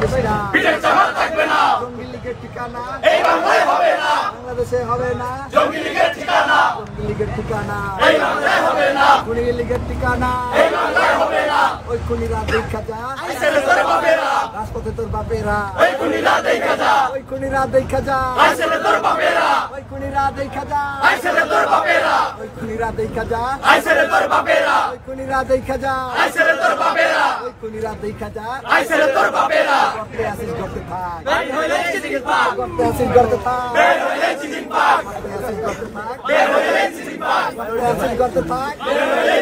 থাকবে না জঙ্গি লীগের ঠিকানা এই বাংলায় হবে না বাংলাদেশে হবে না জঙ্গি লীগের ঠিকানা এই বাংলায় হবে না খুনি লীগের ঠিকানা এই বাংলায় হবে না ওই খুনিরা দেখা যা আইসেলে তোর বাপেরা রাজপথে তোর বাপেরা ওই খুনিরা দেখা যা আইসেলে তোর বাপেরা ওই খুনিরা দেখা যা আইসেলে তোর বাপেরা ওই খুনিরা দেখা যা আইসেলে তোর বাপেরা ওই খুনিরা দেখা যা আইসেলে তোর বাপেরা ওই খুনিরা দেখা যা আইসেলে তোর বাপেরা করতে আসিস করতে থাক বের হইলে চিঠির পাক করতে আসিস করতে থাক বের হইলে চিঠির পাক করতে আসিস করতে থাক বের হইলে চিঠির পাক করতে আসিস করতে থাক বের হইলে